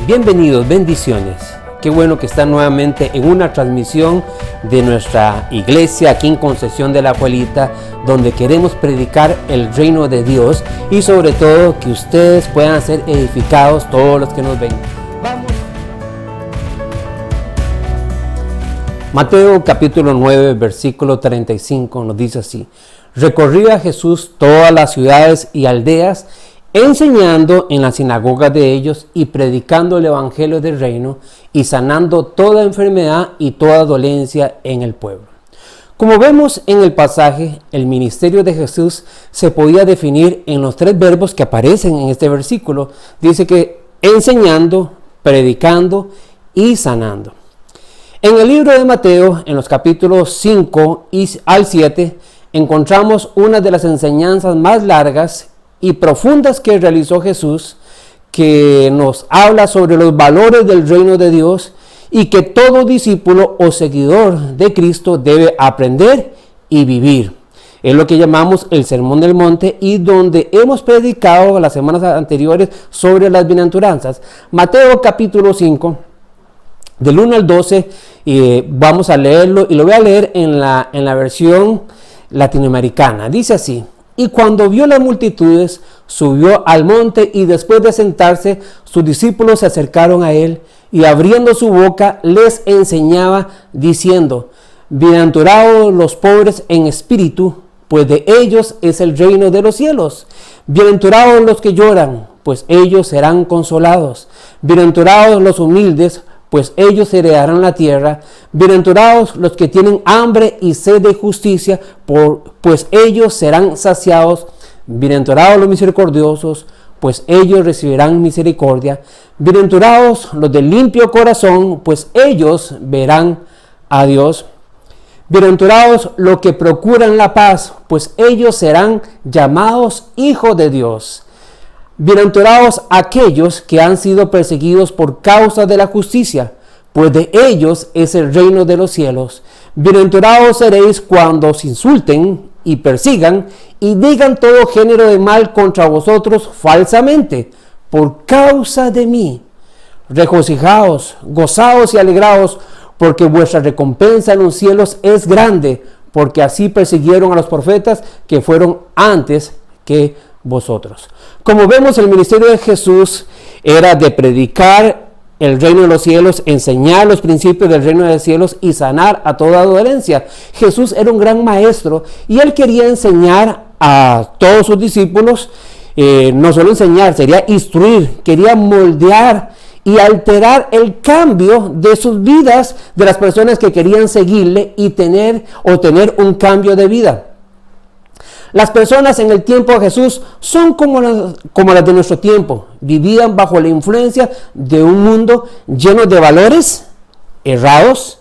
Bienvenidos, bendiciones. Qué bueno que están nuevamente en una transmisión de nuestra iglesia aquí en Concesión de la Juelita, donde queremos predicar el reino de Dios y sobre todo que ustedes puedan ser edificados, todos los que nos ven. Vamos. Mateo capítulo 9, versículo 35 nos dice así: recorría Jesús todas las ciudades y aldeas, enseñando en las sinagogas de ellos y predicando el evangelio del reino y sanando toda enfermedad y toda dolencia en el pueblo. Como vemos en el pasaje, el ministerio de Jesús se podía definir en los tres verbos que aparecen en este versículo. Dice que enseñando, predicando y sanando. En el libro de Mateo, en los capítulos 5 al 7, encontramos una de las enseñanzas más largas y profundas que realizó Jesús, que nos habla sobre los valores del reino de Dios y que todo discípulo o seguidor de Cristo debe aprender y vivir. Es lo que llamamos el Sermón del Monte y donde hemos predicado las semanas anteriores sobre las bienaventuranzas. Mateo capítulo 5, del 1 al 12, vamos a leerlo y lo voy a leer en la versión latinoamericana. Dice así: y cuando vio las multitudes, subió al monte y después de sentarse, sus discípulos se acercaron a él y abriendo su boca les enseñaba diciendo: bienaventurados los pobres en espíritu, pues de ellos es el reino de los cielos. Bienaventurados los que lloran, pues ellos serán consolados. Bienaventurados los humildes, pues ellos heredarán la tierra. Bienaventurados los que tienen hambre y sed de justicia, pues ellos serán saciados. Bienaventurados los misericordiosos, pues ellos recibirán misericordia. Bienaventurados los de limpio corazón, pues ellos verán a Dios. Bienaventurados los que procuran la paz, pues ellos serán llamados hijos de Dios. Bienaventurados aquellos que han sido perseguidos por causa de la justicia, pues de ellos es el reino de los cielos. Bienaventurados seréis cuando os insulten y persigan y digan todo género de mal contra vosotros falsamente, por causa de mí. Regocijaos, gozaos y alegraos, porque vuestra recompensa en los cielos es grande, porque así persiguieron a los profetas que fueron antes que vosotros. Como vemos, el ministerio de Jesús era de predicar el reino de los cielos, enseñar los principios del reino de los cielos y sanar a toda dolencia. Jesús era un gran maestro y él quería enseñar a todos sus discípulos, no solo enseñar, sería instruir, quería moldear y alterar el cambio de sus vidas de las personas que querían seguirle y tener un cambio de vida. Las personas en el tiempo de Jesús son como las de nuestro tiempo. Vivían bajo la influencia de un mundo lleno de valores errados,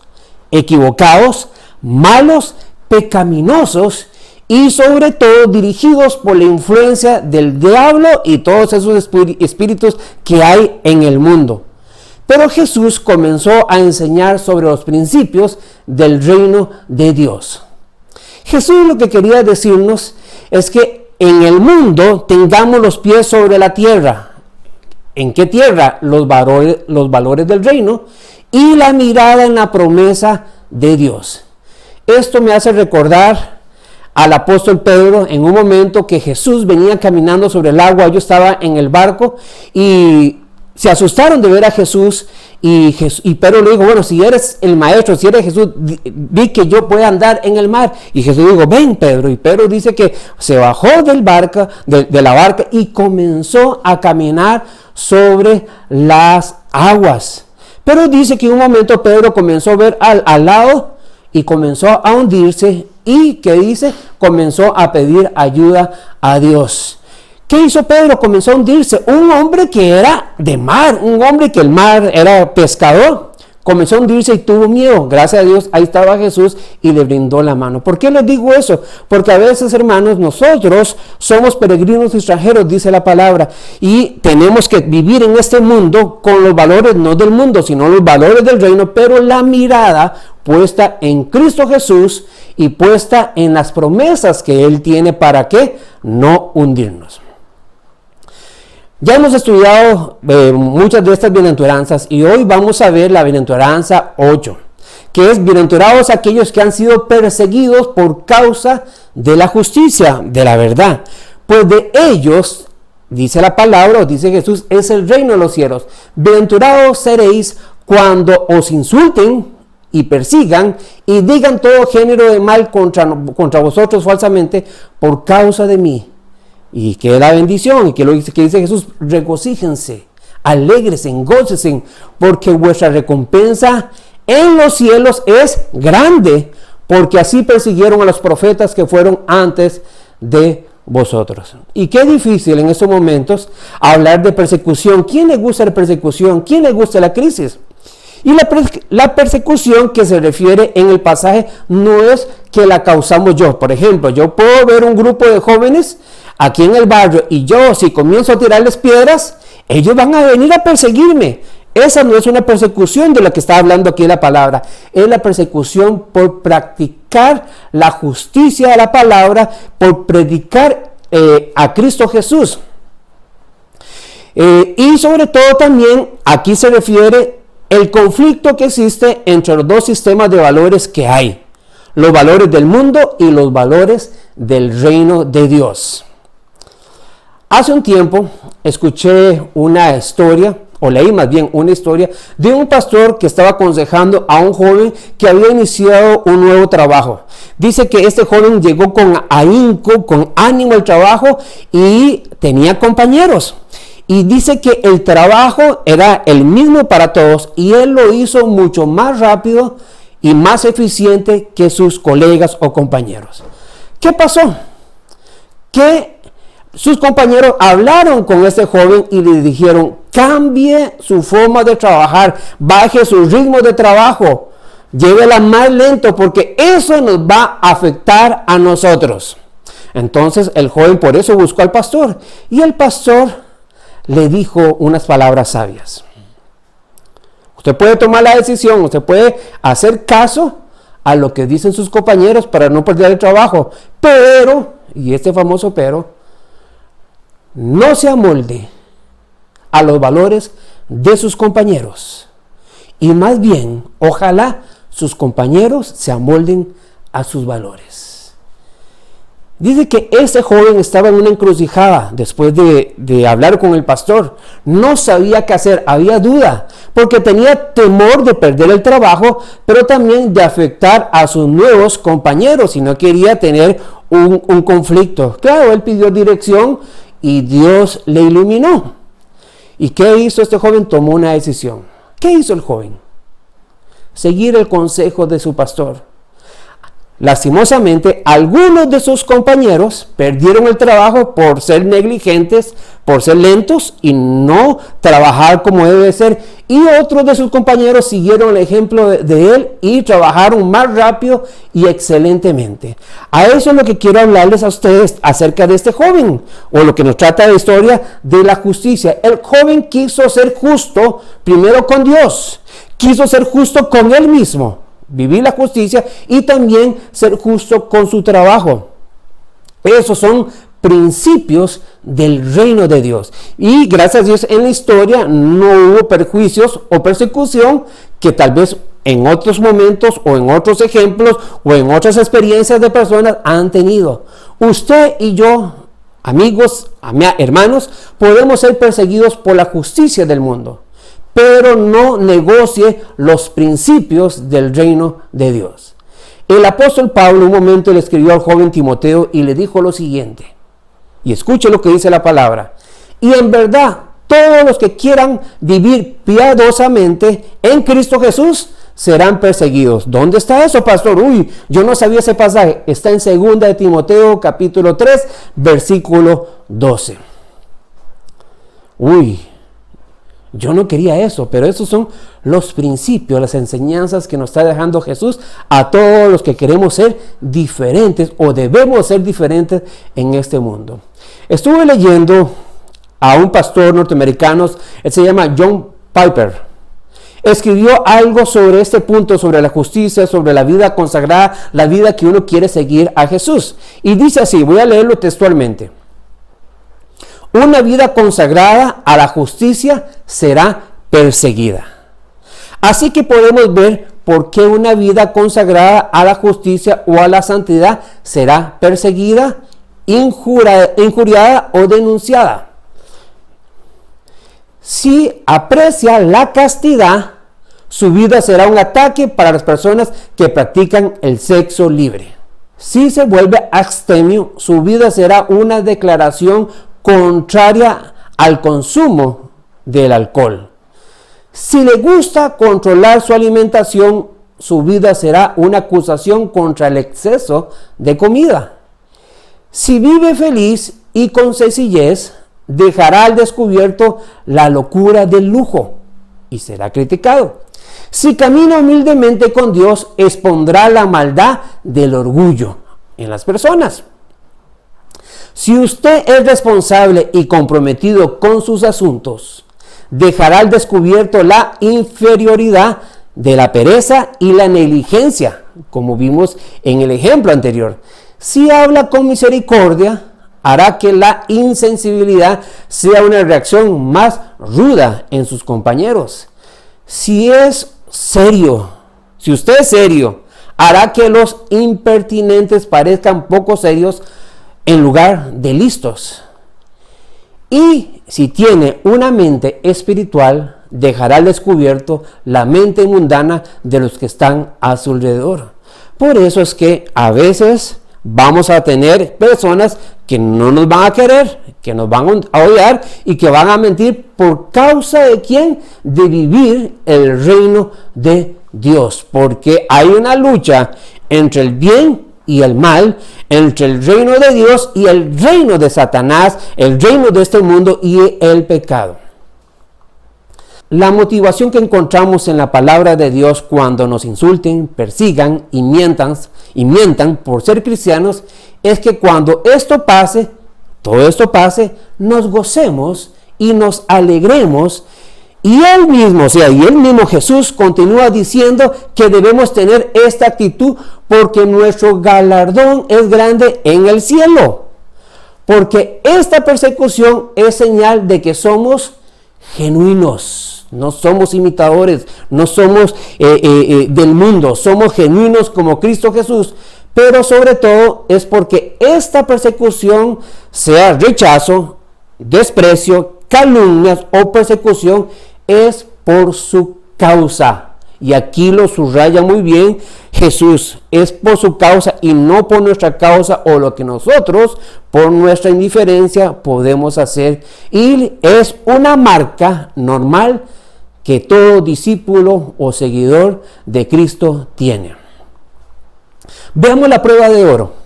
equivocados, malos, pecaminosos y sobre todo dirigidos por la influencia del diablo y todos esos espíritus que hay en el mundo. Pero Jesús comenzó a enseñar sobre los principios del reino de Dios. Jesús lo que quería decirnos es que en el mundo tengamos los pies sobre la tierra. ¿En qué tierra? Los valores del reino y la mirada en la promesa de Dios. Esto me hace recordar al apóstol Pedro en un momento que Jesús venía caminando sobre el agua. Yo estaba en el barco y se asustaron de ver a Jesús y Pedro le dijo: bueno, si eres el maestro, si eres Jesús, vi que yo puedo andar en el mar. Y Jesús dijo: ven, Pedro. Y Pedro dice que se bajó de la barca y comenzó a caminar sobre las aguas. Pero dice que en un momento Pedro comenzó a ver al lado y comenzó a hundirse y que dice, comenzó a pedir ayuda a Dios. ¿Qué hizo Pedro? Comenzó a hundirse. Un hombre que era de mar, un hombre que el mar era pescador, comenzó a hundirse y tuvo miedo. Gracias a Dios, ahí estaba Jesús y le brindó la mano. ¿Por qué les digo eso? Porque a veces, hermanos, nosotros somos peregrinos extranjeros, dice la palabra, y tenemos que vivir en este mundo con los valores no del mundo, sino los valores del reino, pero la mirada puesta en Cristo Jesús y puesta en las promesas que Él tiene para que no hundirnos. Ya hemos estudiado muchas de estas bienaventuranzas y hoy vamos a ver la bienaventuranza 8, que es: bienaventurados aquellos que han sido perseguidos por causa de la justicia, de la verdad, pues de ellos, dice la palabra, o dice Jesús, es el reino de los cielos. Bienaventurados seréis cuando os insulten y persigan y digan todo género de mal contra vosotros falsamente por causa de mí. Y que la bendición, y que lo que dice Jesús: regocíjense, alégrense, gócense, porque vuestra recompensa en los cielos es grande, porque así persiguieron a los profetas que fueron antes de vosotros. Y qué difícil en estos momentos hablar de persecución. ¿Quién le gusta la persecución? ¿Quién le gusta la crisis? Y la persecución que se refiere en el pasaje no es que la causamos yo. Por ejemplo, yo puedo ver un grupo de jóvenes aquí en el barrio y yo, si comienzo a tirarles piedras, ellos van a venir a perseguirme. Esa no es una persecución de la que está hablando aquí la palabra. Es la persecución por practicar la justicia de la palabra, por predicar a Cristo Jesús. Y sobre todo también aquí se refiere el conflicto que existe entre los dos sistemas de valores que hay: los valores del mundo y los valores del reino de Dios. Hace un tiempo escuché una historia, o leí más bien una historia, de un pastor que estaba aconsejando a un joven que había iniciado un nuevo trabajo. Dice que este joven llegó con ahínco, con ánimo al trabajo y tenía compañeros. Y dice que el trabajo era el mismo para todos y él lo hizo mucho más rápido y más eficiente que sus colegas o compañeros. ¿Qué pasó? Que sus compañeros hablaron con este joven y le dijeron: cambie su forma de trabajar, baje su ritmo de trabajo, llévela más lento, porque eso nos va a afectar a nosotros. Entonces el joven por eso buscó al pastor y el pastor le dijo unas palabras sabias. Usted puede tomar la decisión, usted puede hacer caso a lo que dicen sus compañeros para no perder el trabajo, pero, y este famoso pero, no se amolde a los valores de sus compañeros, y más bien, ojalá sus compañeros se amolden a sus valores. Dice que ese joven estaba en una encrucijada después de hablar con el pastor. No sabía qué hacer, había duda, porque tenía temor de perder el trabajo, pero también de afectar a sus nuevos compañeros y no quería tener un conflicto. Claro, él pidió dirección y Dios le iluminó. ¿Y qué hizo este joven? Tomó una decisión. ¿Qué hizo el joven? Seguir el consejo de su pastor. Lastimosamente, algunos de sus compañeros perdieron el trabajo por ser negligentes, por ser lentos y no trabajar como debe ser. Y otros de sus compañeros siguieron el ejemplo de él y trabajaron más rápido y excelentemente. A eso es lo que quiero hablarles a ustedes acerca de este joven, o lo que nos trata la historia de la justicia. El joven quiso ser justo primero con Dios, quiso ser justo con él mismo, vivir la justicia y también ser justo con su trabajo. Esos son principios del reino de Dios. Y gracias a Dios en la historia no hubo perjuicios o persecución que tal vez en otros momentos o en otros ejemplos o en otras experiencias de personas han tenido. Usted y yo, amigos, hermanos, podemos ser perseguidos por la justicia del mundo, pero no negocie los principios del reino de Dios. El apóstol Pablo un momento le escribió al joven Timoteo y le dijo lo siguiente, y escuche lo que dice la palabra: y en verdad, todos los que quieran vivir piadosamente en Cristo Jesús serán perseguidos. ¿Dónde está eso, pastor? Uy, yo no sabía ese pasaje. Está en 2 de Timoteo, capítulo 3, versículo 12. Uy, yo no quería eso, pero esos son los principios, las enseñanzas que nos está dejando Jesús a todos los que queremos ser diferentes o debemos ser diferentes en este mundo. Estuve leyendo a un pastor norteamericano, él se llama John Piper. Escribió algo sobre este punto, sobre la justicia, sobre la vida consagrada, la vida que uno quiere seguir a Jesús. Y dice así, voy a leerlo textualmente. una vida consagrada a la justicia será perseguida. Así que podemos ver por qué una vida consagrada a la justicia o a la santidad será perseguida, injuriada o denunciada. Si aprecia la castidad, su vida será un ataque para las personas que practican el sexo libre. Si se vuelve abstemio, su vida será una declaración contraria al consumo del alcohol. Si le gusta controlar su alimentación, su vida será una acusación contra el exceso de comida. Si vive feliz y con sencillez, dejará al descubierto la locura del lujo y será criticado. Si camina humildemente con Dios, expondrá la maldad del orgullo en las personas. Si usted es responsable y comprometido con sus asuntos, dejará al descubierto la inferioridad de la pereza y la negligencia, como vimos en el ejemplo anterior. Si habla con misericordia, hará que la insensibilidad sea una reacción más ruda en sus compañeros. Si usted es serio, hará que los impertinentes parezcan poco serios en lugar de listos. Y si tiene una mente espiritual, dejará al descubierto la mente mundana de los que están a su alrededor. Por eso es que a veces vamos a tener personas que no nos van a querer, que nos van a odiar y que van a mentir por causa de ¿quién? De vivir el reino de Dios. Porque hay una lucha entre el bien y el mal, entre el reino de Dios y el reino de Satanás, el reino de este mundo y el pecado. La motivación que encontramos en la palabra de Dios cuando nos insulten, persigan y mientan por ser cristianos es que cuando todo esto pase, nos gocemos y nos alegremos. Y él mismo Jesús continúa diciendo que debemos tener esta actitud porque nuestro galardón es grande en el cielo. Porque esta persecución es señal de que somos genuinos. No somos imitadores, no somos del mundo, somos genuinos como Cristo Jesús. Pero sobre todo es porque esta persecución, sea rechazo, desprecio, calumnias o persecución, es por su causa. Y aquí lo subraya muy bien Jesús. Es por su causa y no por nuestra causa o lo que nosotros, por nuestra indiferencia, podemos hacer. Y es una marca normal que todo discípulo o seguidor de Cristo tiene. Veamos la prueba de oro.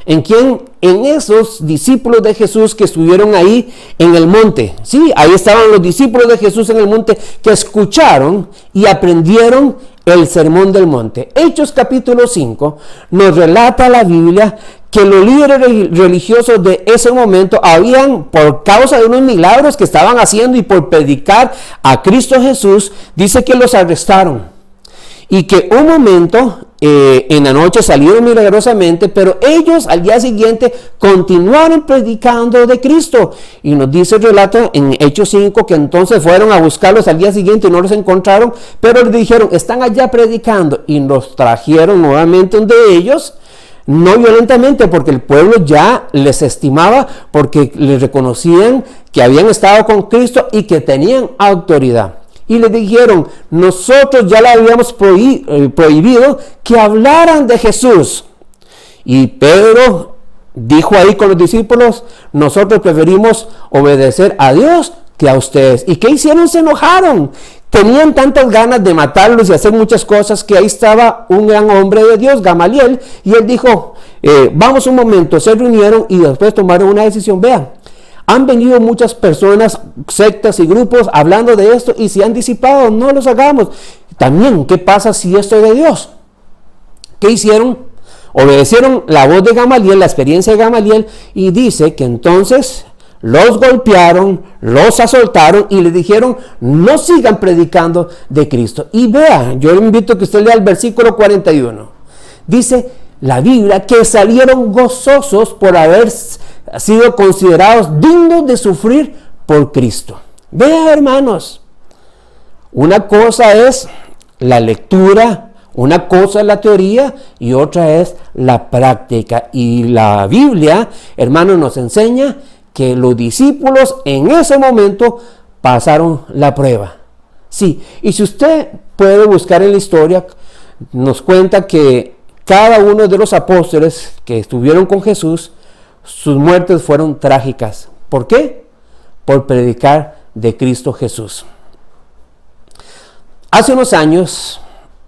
En esos discípulos de Jesús que estuvieron ahí en el monte. Sí, ahí estaban los discípulos de Jesús en el monte que escucharon y aprendieron el sermón del monte. Hechos capítulo 5 nos relata la Biblia que los líderes religiosos de ese momento habían, por causa de unos milagros que estaban haciendo y por predicar a Cristo Jesús, dice que los arrestaron. Y que un momento en la noche salieron milagrosamente, pero ellos al día siguiente continuaron predicando de Cristo. Y nos dice el relato en Hechos 5 que entonces fueron a buscarlos al día siguiente y no los encontraron, pero les dijeron, están allá predicando, y los trajeron nuevamente donde ellos, no violentamente, porque el pueblo ya les estimaba, porque les reconocían que habían estado con Cristo y que tenían autoridad. Y le dijeron, nosotros ya le habíamos prohibido que hablaran de Jesús. Y Pedro dijo ahí con los discípulos, nosotros preferimos obedecer a Dios que a ustedes. ¿Y qué hicieron? Se enojaron. Tenían tantas ganas de matarlos y hacer muchas cosas que ahí estaba un gran hombre de Dios, Gamaliel, y él dijo, vamos un momento. Se reunieron y después tomaron una decisión. Vean, han venido muchas personas, sectas y grupos hablando de esto y se han disipado, no los hagamos. También, ¿qué pasa si esto es de Dios? ¿Qué hicieron? Obedecieron la voz de Gamaliel, la experiencia de Gamaliel, y dice que entonces los golpearon, los asaltaron y les dijeron, no sigan predicando de Cristo. Y vea, yo le invito a que usted lea el versículo 41. Dice la Biblia que salieron gozosos por haber sido considerados dignos de sufrir por Cristo. Vean, hermanos, una cosa es la lectura, una cosa es la teoría y otra es la práctica. Y la Biblia, hermanos, nos enseña que los discípulos en ese momento pasaron la prueba. Sí, y si usted puede buscar en la historia, nos cuenta que cada uno de los apóstoles que estuvieron con Jesús, sus muertes fueron trágicas. ¿Por qué? Por predicar de Cristo Jesús. Hace unos años,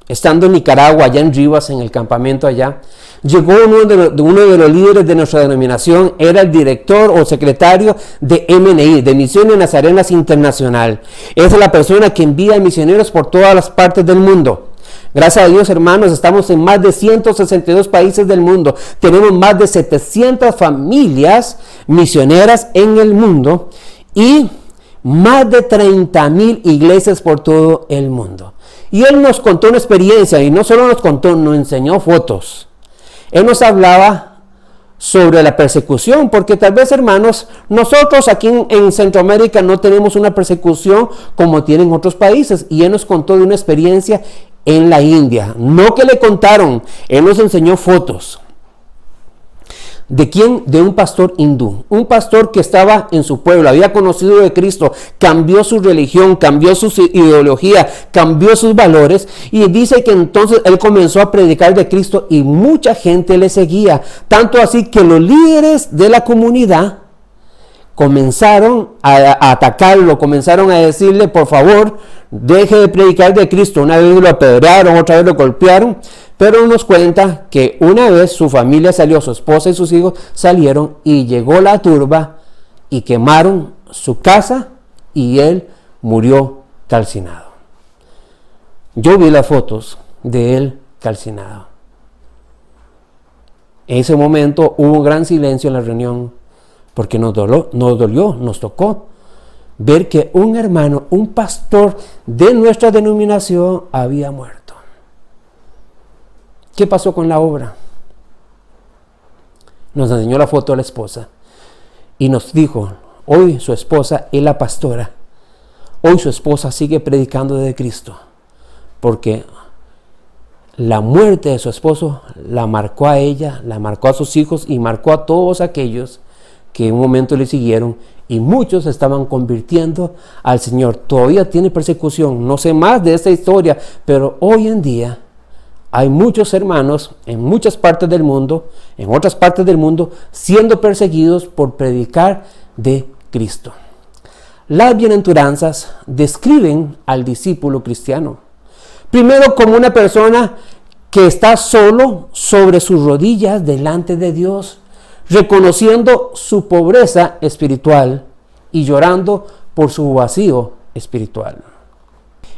estando en Nicaragua, allá en Rivas, en el campamento allá, llegó uno de los líderes de nuestra denominación, era el director o secretario de MNI, de Misiones Nazarenas Internacional. Es la persona que envía misioneros por todas las partes del mundo. Gracias a Dios, hermanos, estamos en más de 162 países del mundo. Tenemos más de 700 familias misioneras en el mundo y más de 30,000 iglesias por todo el mundo. Y él nos contó una experiencia, y no solo nos contó, nos enseñó fotos. Él nos hablaba sobre la persecución, porque tal vez, hermanos, nosotros aquí en Centroamérica no tenemos una persecución como tienen otros países. Y él nos contó de una experiencia en la India. No que le contaron, él nos enseñó fotos. ¿De quién? De un pastor hindú. Un pastor que estaba en su pueblo, había conocido de Cristo, cambió su religión, cambió su ideología, cambió sus valores. Y dice que entonces él comenzó a predicar de Cristo y mucha gente le seguía. Tanto así que los líderes de la comunidad comenzaron a atacarlo, comenzaron a decirle, por favor, deje de predicar de Cristo. Una vez lo apedrearon, otra vez lo golpearon. Pero nos cuenta que una vez su familia salió, su esposa y sus hijos salieron y llegó la turba y quemaron su casa y él murió calcinado. Yo vi las fotos de él calcinado. En ese momento hubo un gran silencio en la reunión porque nos dolió, nos tocó ver que un hermano, un pastor de nuestra denominación había muerto. ¿Qué pasó con la obra? Nos enseñó la foto de la esposa y nos dijo, hoy su esposa es la pastora, hoy su esposa sigue predicando de Cristo, porque la muerte de su esposo la marcó a ella, la marcó a sus hijos y marcó a todos aquellos que en un momento le siguieron, y muchos se estaban convirtiendo al Señor. Todavía tiene persecución, no sé más de esta historia, pero hoy en día hay muchos hermanos en muchas partes del mundo, en otras partes del mundo, siendo perseguidos por predicar de Cristo. Las bienaventuranzas describen al discípulo cristiano. Primero, como una persona que está solo sobre sus rodillas delante de Dios, reconociendo su pobreza espiritual y llorando por su vacío espiritual.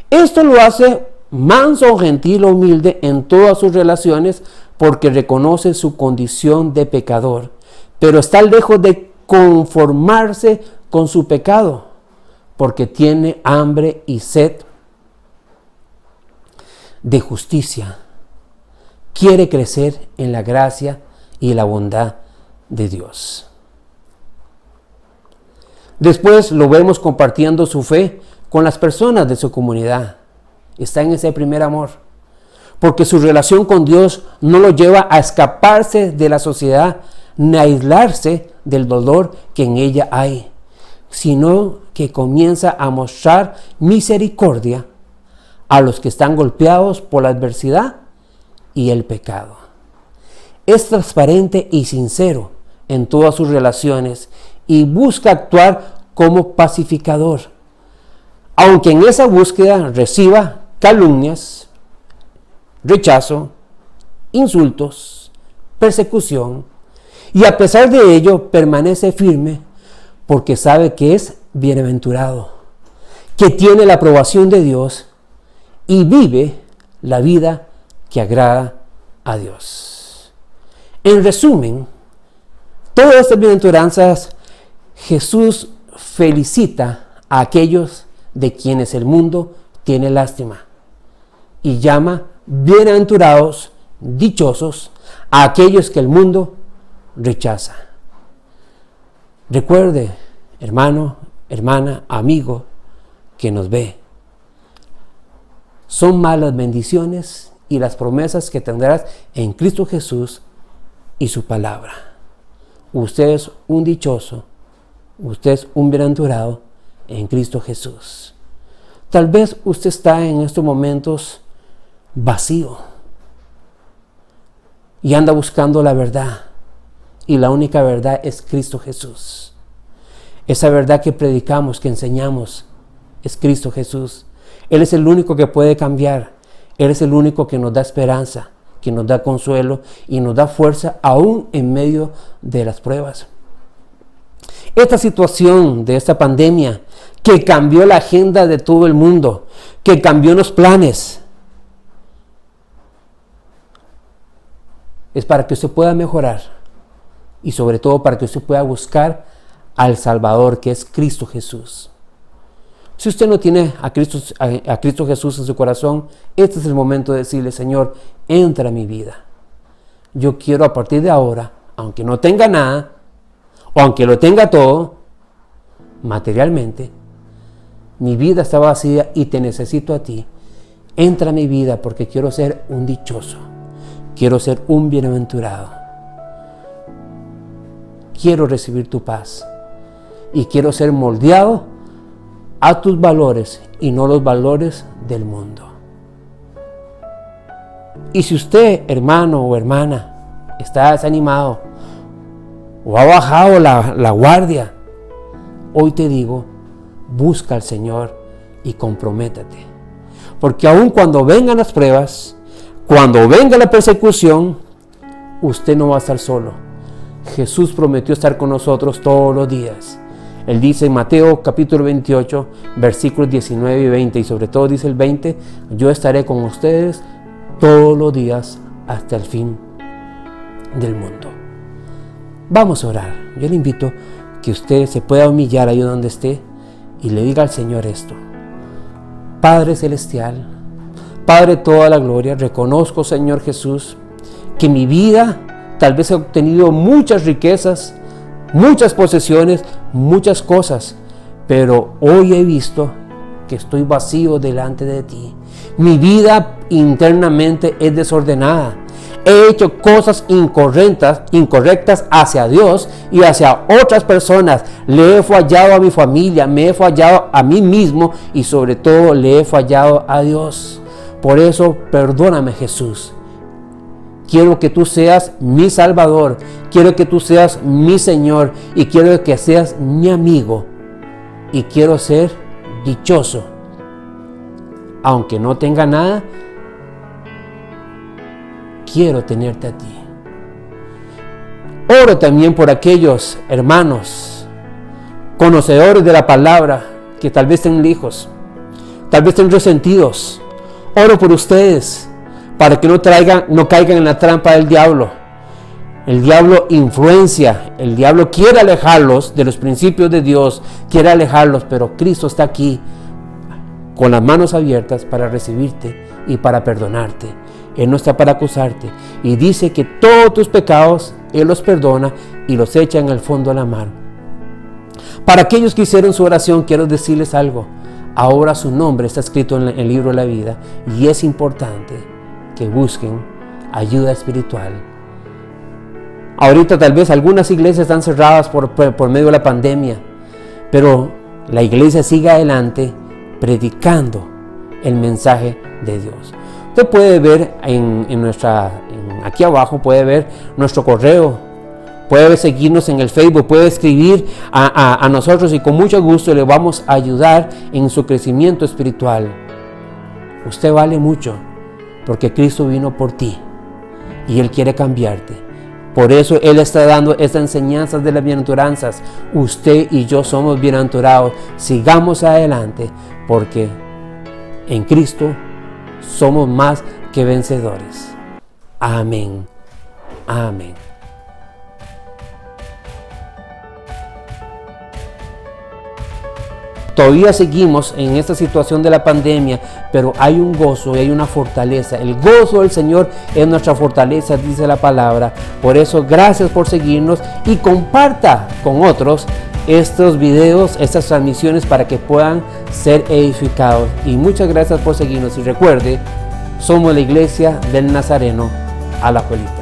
Esto lo hace manso, gentil, humilde en todas sus relaciones porque reconoce su condición de pecador, pero está lejos de conformarse con su pecado porque tiene hambre y sed de justicia. Quiere crecer en la gracia y la bondad de Dios. Después lo vemos compartiendo su fe con las personas de su comunidad. Está en ese primer amor, porque su relación con Dios no lo lleva a escaparse de la sociedad ni a aislarse del dolor que en ella hay, sino que comienza a mostrar misericordia a los que están golpeados por la adversidad y el pecado. Es transparente y sincero en todas sus relaciones y busca actuar como pacificador, aunque en esa búsqueda reciba calumnias, rechazo, insultos, persecución, y a pesar de ello permanece firme porque sabe que es bienaventurado, que tiene la aprobación de Dios y vive la vida que agrada a Dios. En resumen, todas estas bienaventuranzas Jesús felicita a aquellos de quienes el mundo tiene lástima y llama bienaventurados, dichosos, a aquellos que el mundo rechaza. Recuerde, hermano, hermana, amigo que nos ve, son más las bendiciones y las promesas que tendrás en Cristo Jesús y su palabra. Usted es un dichoso, usted es un bienaventurado en Cristo Jesús. Tal vez usted está en estos momentos vacío y anda buscando la verdad, y la única verdad es Cristo Jesús. Esa verdad que predicamos, que enseñamos, es Cristo Jesús. Él es el único que puede cambiar. Él es el único que nos da esperanza, que nos da consuelo y nos da fuerza aún en medio de las pruebas. Esta situación de esta pandemia que cambió la agenda de todo el mundo, que cambió los planes, es para que usted pueda mejorar y sobre todo para que usted pueda buscar al Salvador, que es Cristo Jesús. Si usted no tiene a Cristo Jesús en su corazón, este es el momento de decirle: Señor, entra a mi vida. Yo quiero a partir de ahora, aunque no tenga nada, o aunque lo tenga todo, materialmente, mi vida está vacía y te necesito a ti. Entra a mi vida porque quiero ser un dichoso. Quiero ser un bienaventurado. Quiero recibir tu paz. Y quiero ser moldeado a tus valores y no los valores del mundo. Y si usted, hermano o hermana, está desanimado o ha bajado la guardia, hoy te digo, busca al Señor y comprométate. Porque aun cuando vengan las pruebas, cuando venga la persecución, usted no va a estar solo. Jesús prometió estar con nosotros todos los días. Él dice en Mateo capítulo 28, versículos 19 y 20, y sobre todo dice el 20, yo estaré con ustedes todos los días hasta el fin del mundo. Vamos a orar. Yo le invito que usted se pueda humillar ahí donde esté y le diga al Señor esto: Padre Celestial, Padre de toda la gloria, reconozco, Señor Jesús, que mi vida tal vez he obtenido muchas riquezas, muchas posesiones, muchas cosas, pero hoy he visto que estoy vacío delante de ti. Mi vida internamente es desordenada. He hecho cosas incorrectas hacia Dios y hacia otras personas. Le he fallado a mi familia, me he fallado a mí mismo y sobre todo le he fallado a Dios. Por eso, perdóname, Jesús. Quiero que tú seas mi Salvador, quiero que tú seas mi Señor y quiero que seas mi amigo y quiero ser dichoso. Aunque no tenga nada, quiero tenerte a ti. Oro también por aquellos hermanos, conocedores de la palabra, que tal vez estén lejos, tal vez estén resentidos. Oro por ustedes, para que no caigan en la trampa del diablo. El diablo influencia, el diablo quiere alejarlos de los principios de Dios, quiere alejarlos, pero Cristo está aquí con las manos abiertas para recibirte y para perdonarte. Él no está para acusarte y dice que todos tus pecados Él los perdona y los echa en el fondo de la mar. Para aquellos que hicieron su oración, quiero decirles algo. Ahora su nombre está escrito en el libro de la vida y es importante que busquen ayuda espiritual. Ahorita tal vez algunas iglesias están cerradas por medio de la pandemia, pero la iglesia sigue adelante predicando el mensaje de Dios. Usted puede ver aquí abajo, puede ver nuestro correo, puede seguirnos en el Facebook, puede escribir a nosotros y con mucho gusto le vamos a ayudar en su crecimiento espiritual. Usted vale mucho porque Cristo vino por ti y Él quiere cambiarte. Por eso Él está dando estas enseñanzas de las bienaventuranzas. Usted y yo somos bienaventurados. Sigamos adelante porque en Cristo somos más que vencedores. Amén. Amén. Todavía seguimos en esta situación de la pandemia, pero hay un gozo y hay una fortaleza. El gozo del Señor es nuestra fortaleza, dice la palabra. Por eso, gracias por seguirnos y comparta con otros estos videos, estas transmisiones para que puedan ser edificados. Y muchas gracias por seguirnos. Y recuerde, somos la Iglesia del Nazareno Alajuelita.